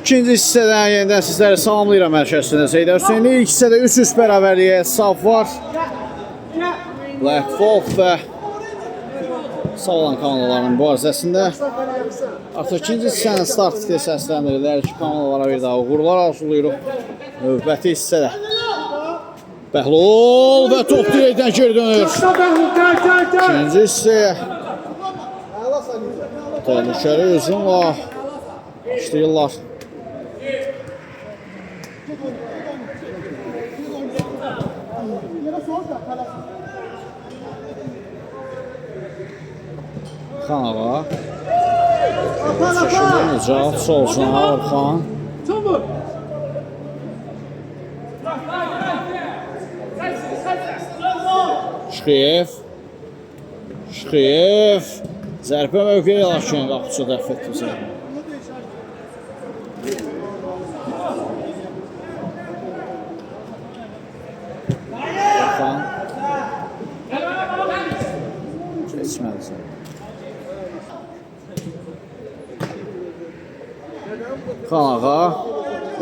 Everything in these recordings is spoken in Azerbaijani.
İkinci hissədən yenidən sizləri salamlayıram mərkəzində Seydar Hüseyni. İlk hissədə 3-3 bərabərliyə hesab var. Black Wolf və Sağlam komandaların mübarizəsində. Artıq ikinci hissənin start fiti səsləndirirlər ki, komandalara bir daha uğurlar arzulayırıq. Növbəti hissədə Bəhlul və top dirəkdən geri dönür. İkinci hissəyə təhlükəli hücumla başlayırlar. Xanağa çəkildi Nicat, solcuna Orxan. Şıxıyev zərbə mövqeyi lakin qapıcı dəf etdi zərbə. Orxan keçmədi zərbə. Xanağa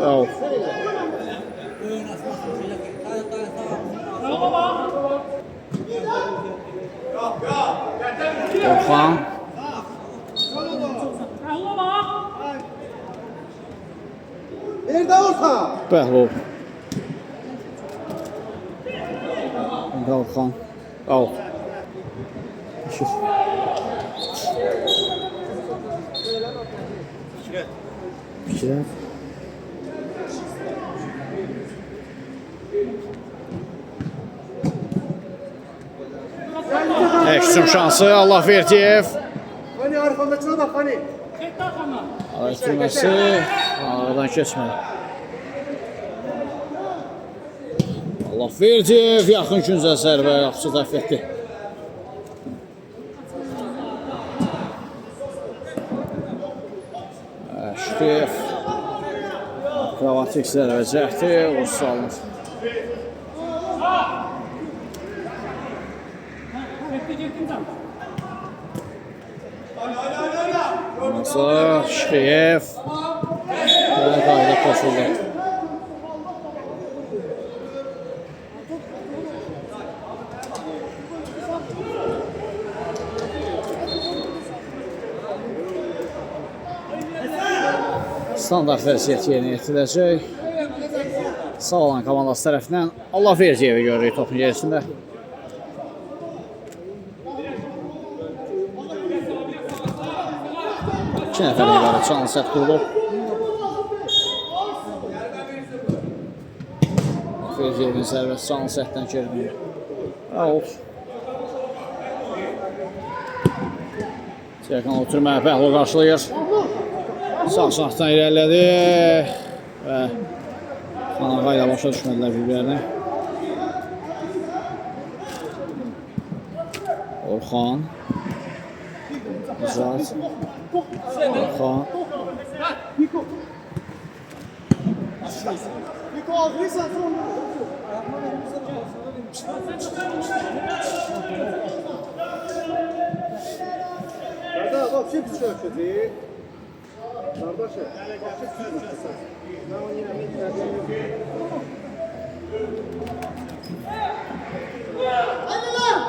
Rauf. Orxan Nerede Orxan? Bəhlul. Orxan Rauf. Fikirət. Hücum şansı Allahverdiyev. Hani arxandakına bak hani. Araşdırması aradan keçmədi. Allahverdiyev yaxın küncə zərbə qapıcı dəf etdi. Şıxıyev akrobatik zərbə cəhdi vurur salınır. Nasıl Şıxıyev və qayda qoşuldu. Standart vəziyyət yerinə yetiriləcək. Sağlam komandası tərəfindən Allahverdiyevi görürük topun gerisində. İki nəfər ibarət canlı sət qurulub. Allahverdiyevin zərbəsi canlı sətdən geri dönür. Rauf. Serkan oturmaya Bəhlul qarşılayır. Sağ saxdan irəlilədi və Xanağa ilə başa düşmədilər bir-birlərinə. Orxan Nicat Orxan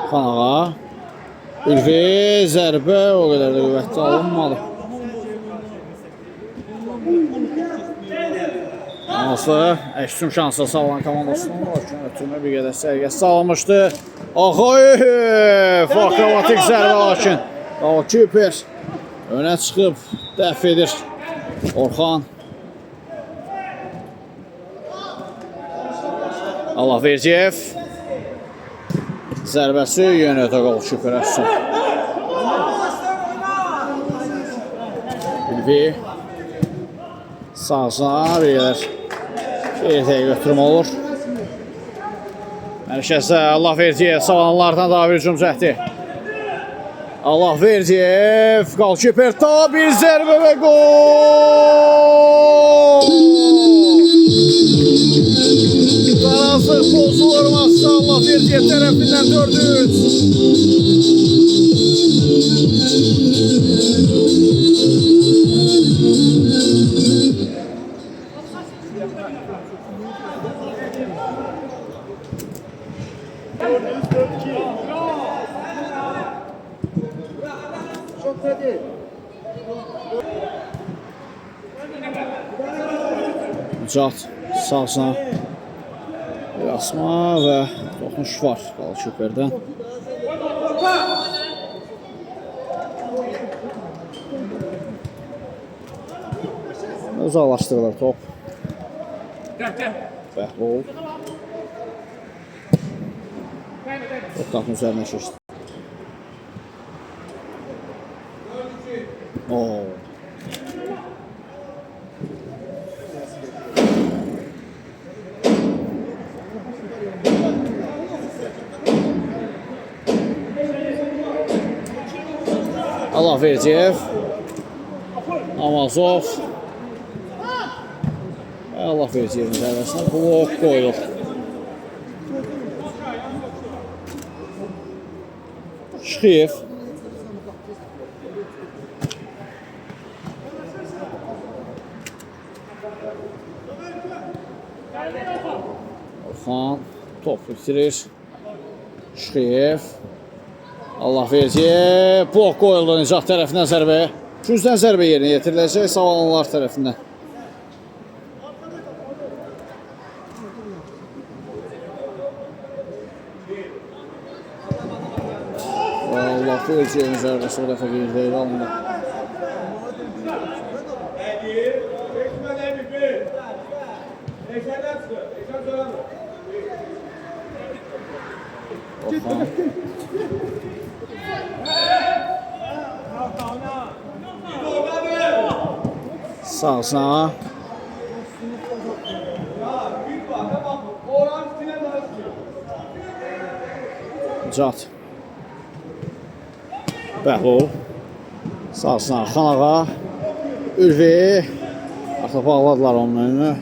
Xanağa Ülvi zərbə o qədər də qüvvətli alınmadı. Anası əşçüm şansı sağlanan komandasının ötürmə bir qədər sərgəsi sağlamışdı. Axayev akrobatik zərbə lakin Kiper önə çıxıb dəf edir. Orxan Allahverdiyev zərbəsi yönədə qol Kiper əşçüm. Ülvi sağ-sağ bir qədər ertəyə götürüm olur. Mərkəzdə Allahverdiyev sağlanlardan daha bir hücum cəhdi. Allahverdiyev Kiperdə bir zərbə və gol! Tarazlıq pozulurmazsa Allahverdiyev tərəfindən 4-3. Nicat sağsına Asma və toxunuş var Qalçıperdən. Uzaqlaşdırırlar top. Bəhlul. Top üzərinə keçdi. Allahverdiyev, Amazov, Allahverdiyevin zərbəsinə blok qoyulur. Şıxıyev, Orxan top bitirir. Şıxıyev, Allahverdiyev, blok qoyuldu Nicat tərəfindən zərbəyə. Üçüncüdən zərbə yerinə yetiriləcək Savalanlar tərəfindən. Allahverdiyevin zərbəsi o dəfə qeyd deyil alındı. Orxan. Sağsına. Nicat. Bəhlul. Sağsına Xanağa. Ülvi. Artıq bağladılar onun önünü.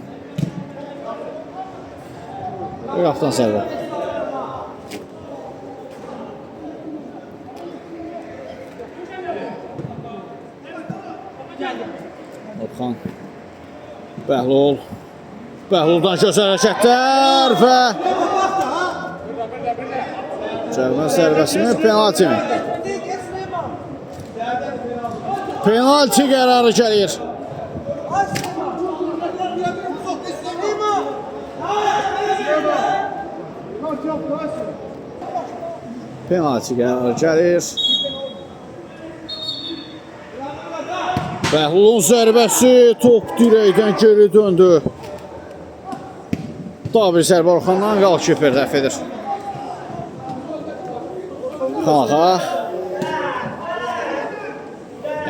Qaptan sərbə. Orxan. Bəhlul. Bəhluldan gözəl hərəkətlər və cərimə zərbəsi mi, penalti mi? Penalti qərarı gəlir. Penalti qərarı gəlir. Bəhlulun zərbəsi top dirəkdən geri döndü. Daha bir zərbə Orxandan Qalçıper dəf edir. Xanağa.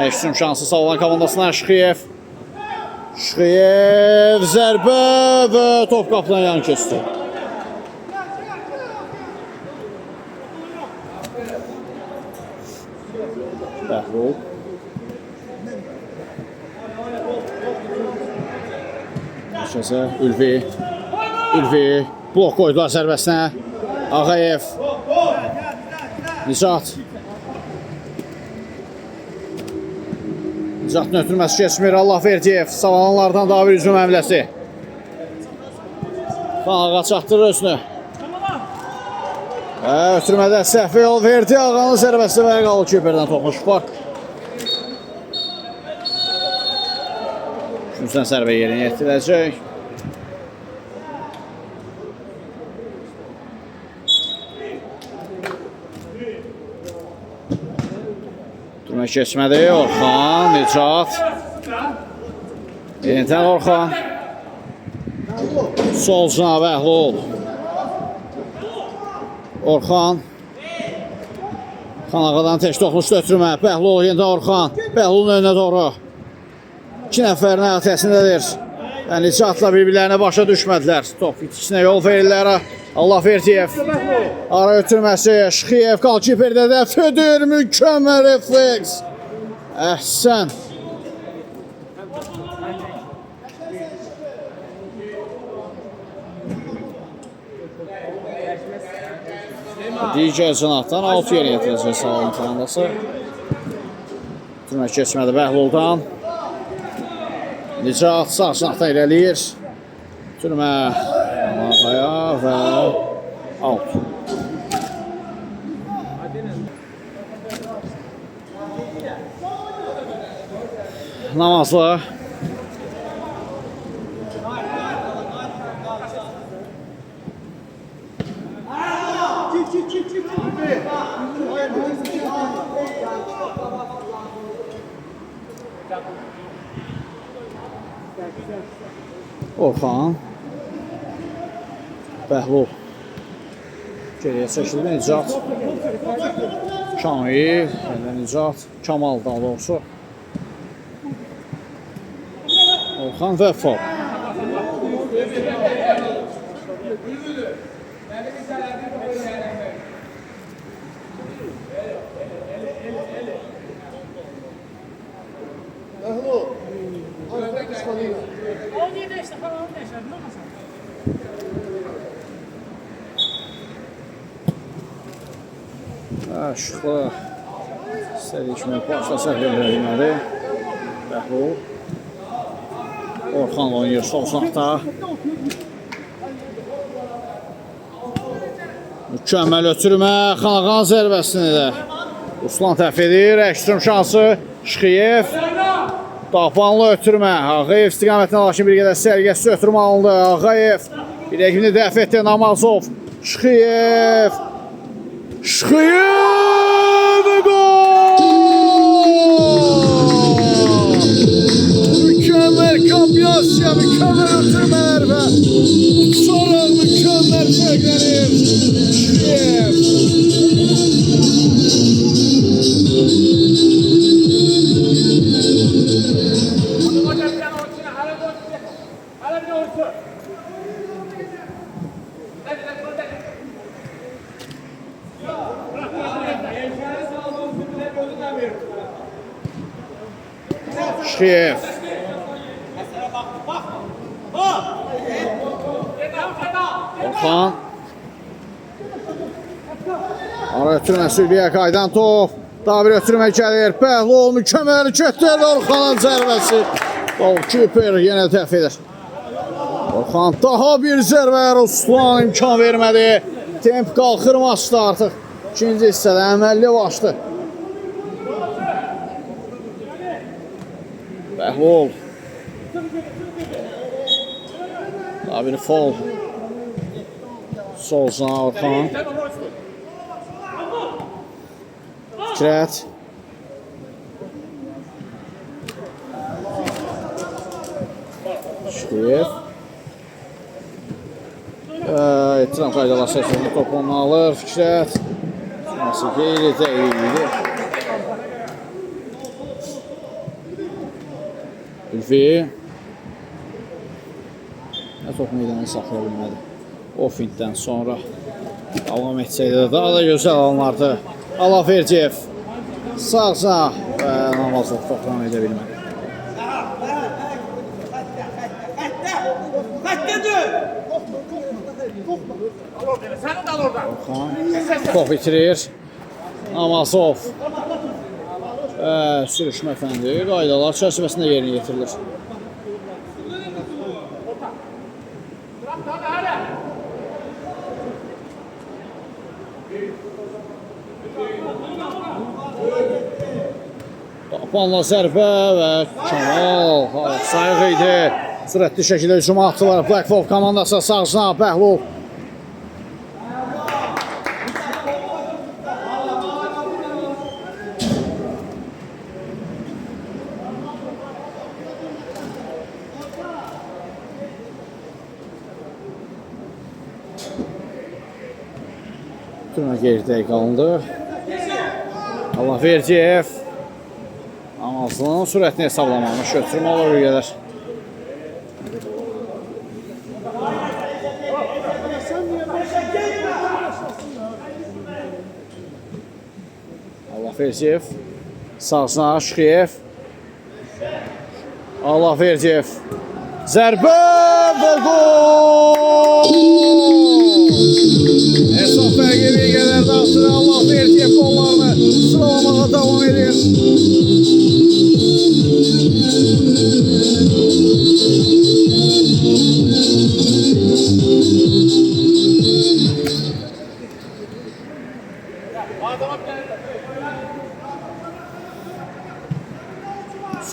Əksüm şansı Savalan komandasına Şıxıyev. Şıxıyev zərbə və top qapıdan yan keçdi. Bəhlul. Şəsə, Ülvi. Ülvi. Blok qoydular zərbəsinə. Ağayev. Nicat. Nicatın ötürməsi keçmir. Allahverdiyev. Savalanlardan daha bir hücum həmləsi. Xanağa çatdırır özünü. Ötürmədə səhvi yol verdi. Ağanın zərbəsi və Qalçıperdən toxunuş var. Üçüncüdən zərbə yerinə yetiriləcək. Durma keçmədi. Orxan, Nicat. Yenidən Orxan. Solcuna Bəhlul. Orxan. Xanağadan tək toxunuşda ötürmə. Bəhlul yenidən Orxan. Bəhlulun önünə doğru. 2 nəfərin həyatəsindədir. Nicatla bir-birlərinə başa düşmədilər. Top ikisinə yol verirlər. Allahverdiyev. Ara ötürməsi. Şıxıyev Qalçıperdə də Födür. Mükəmməl refleks. Əhsən. Digər cinatdan 6 yerə yetirəcək Savalan komandası. Türmə keçmədi Bəhluldan. Nicat sağ cinatdan irəliyir. Türmə Ağaya və out. Namazlı. Orxan. Bəhlul. Geriyə çəkildi. Nicat. Kamil. Nicat. Kamal daha doğrusu. Orxan və faul. Bəhlul. Arada qısqanıyla. Aşıqlı. İstədiyi kimi başlasaq bilməli. Bəhlul. Orxan oynayır sol sınaqda. Mükəmməl ötürmə. Xanaqan zərbəsini də Ruslan təhv edir. Ekstrem şansı. Şıxiyev. Dapanlı ötürmə. Ağayev istiqamətində lakin bir qədər sərgəsiz ötürmə alındı. Ağayev. Bir rəqibini dəf etdi. Namazov. Şıxiyev. Şıxiyev. Gol! Mükəmməl kombinasiya, mükəmməl ötürmələr və sonra mükəmməl fərqlənir. Şıxiyev. Şıxiyev. Orxan. Ara ötürməsi Ülviyə qaydan top. Daha bir ötürmə gəlir. Bəhlul mükəmməl hərəkətlər və Orxanın zərbəsi. Golkiper yenə dəf edir. Orxan daha bir zərbə. Ruslan imkan vermədi. Temp qalxır maçda artıq. İkinci hissədə əməlli başdı. Bəhlul. Daha bir faul. Sol sına Orxan. Fikrət. Şıxiyev. İttiram qaydalar səsində topunu alır. Fikrət. Nasıl qeyri deyildi. Ülvi. Top meydanı saxlaya bilmədi. O fintdən sonra davam etsəydi də daha da gözəl alınardı. Alaverdiyev. Sağ və Namazov toxram edə bilmədi. Orxan top bitirir. Namazov. Sürüşmə fəndi qaydalar çərçivəsində yerinə yetirilir. Dapanla zərbə və Kamal sayıq idi. Sürətli şəkildə hücuma atdılar. Black Wolf komandası sağcına Bəhlul. Tümə geridə qalındı. Alaverdiyev. Namazının sürətini hesablamamış. Götürmə olur üyələr. Alaverdiyev. Sağsına Şıxiyev. Alaverdiyev. Zərbə və gol! Hesab fərqi bir qədər daxsın. Alaverdiyev qollarını sıralamağa davam edir.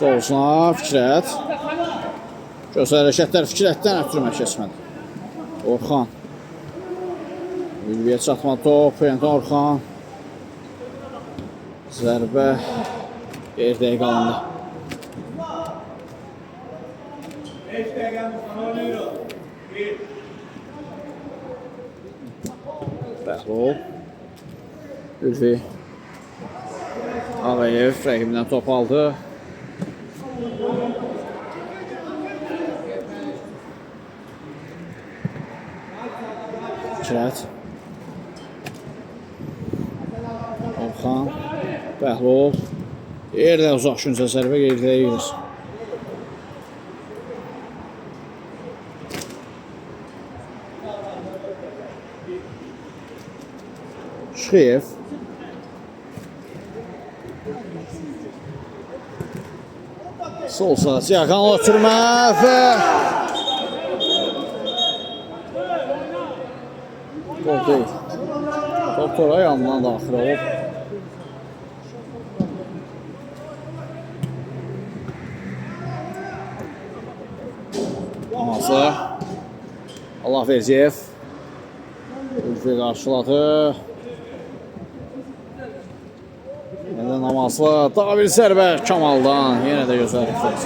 Solsuna Fikrət. Gözəl hərəkətlər Fikrətdən ötürmə keçmədi. Orxan. Ülviyə çatma top. Yenə Orxan. Zərbə. Geridə qalındı. Bəhlul. Ülfi. Ağayev rəqibdən top aldı. Fikrət. Orxan. Bəhlul. Yerdə uzaq şüncə zərbə qeyridə gedir. Şıxıyev. Sol saat yaxın oturma və gol deyil. Top tora yanından daxil olub. Aması Allah Verziyev Ülfi qarşıladı. Nədən Amaslı daha bir zərbə Kamaldan. Yenə də gözəl refleks.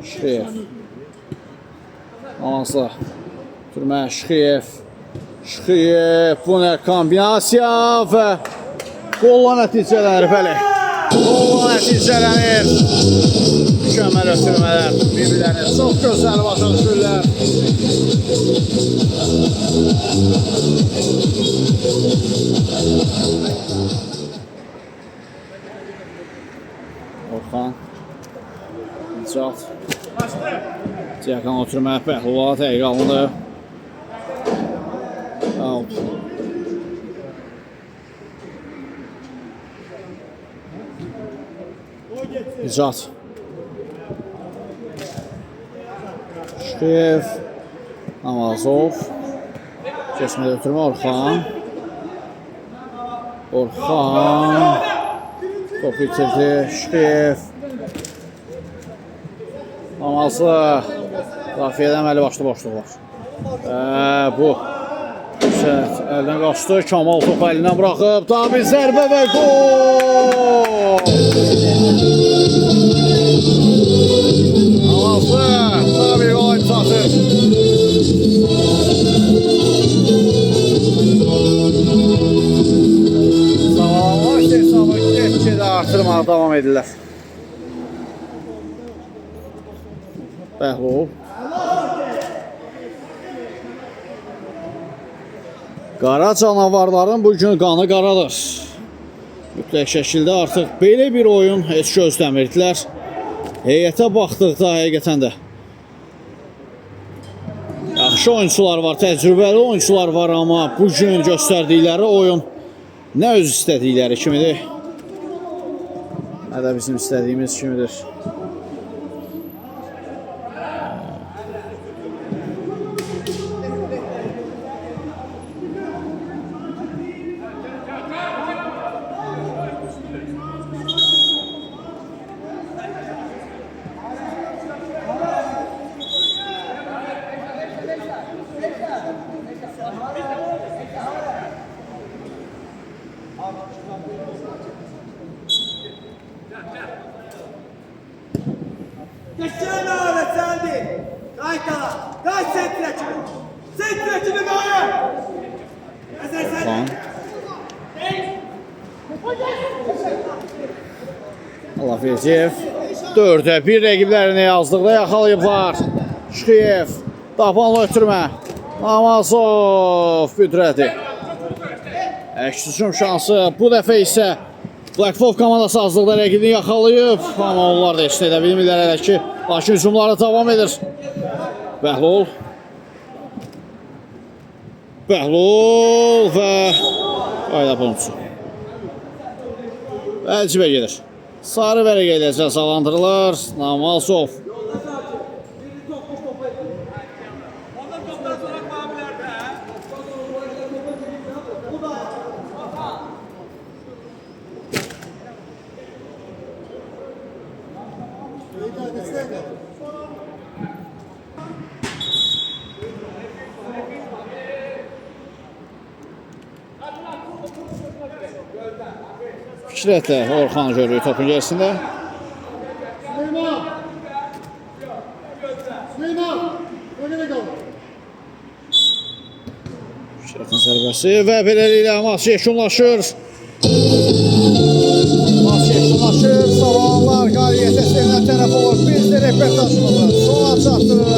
Şıxıyev. Amaslı. Türmə Şıxıyev. Şıxıyev. Bu nə kombinasiya və qolla nəticələnir. Bəli. Qolla nəticələnir. Mükəmməl ötürmələr. Bir-birlərini çox gözəl başa düşürlər. Orxan. İnşaat. Yaxın oturma Bəhlula təqiq alındı. Out. İnşaat. Şıxıyev. Namazov. Keçmədə ötürmə Orxan. Orxan. Top itirdi. Şıxıyev. Namazlı. Rafiyədən əli başlı boşluq var. Bu. Əldən qaçdı. Kamal topu əlindən buraxıb. Daha bir zərbə və gol. Namazlı. Daha bir gol imzası. Artırmağa davam edirlər. Bəhlul. Qara canavarların bugün qanı qaradır. Mütləq şəkildə artıq belə bir oyun heç gözləmirdilər. Heyətə baxdıqda həqiqətən də yaxşı oyuncular var, təcrübəli oyuncular var, amma bugün göstərdikləri oyun nə öz istədikləri kimidir, nə də bizim istədiyimiz kimidir. Geçen ağabey sendi. Kaytala. Kaç sentre kimi. Sentre kimi gayet. Ezer sen. Allah Verziyev 4'e 1 rəqiblərini yazdıqda yaxalayıblar. Şıxıyev. Dapanla ötürmə. Namazov büdrədi. Əks hücum şansı. Bu dəfə isə Black Wolf komandası azlıqda rəqibini yaxalayıb. Amma onlar da heç edə bilmirlər hələ ki. Lakin hücumları davam edir. Bəhlul. Bəhlul və qayda punçu. Əlcibə gedir. Sarı vərəqə ilə cəzalandırılır. Namazov. Fikrətlə Orxan görüyor topun gerisində. Süleyman. Süleyman. Önüne kal. Fikrətin zərbəsi və beləliklə maç yekunlaşır. Maç yekunlaşır. Sağlamlar qalibiyyətə sevinən tərəf olur. Biz də reportajımızı sona çatdırırıq.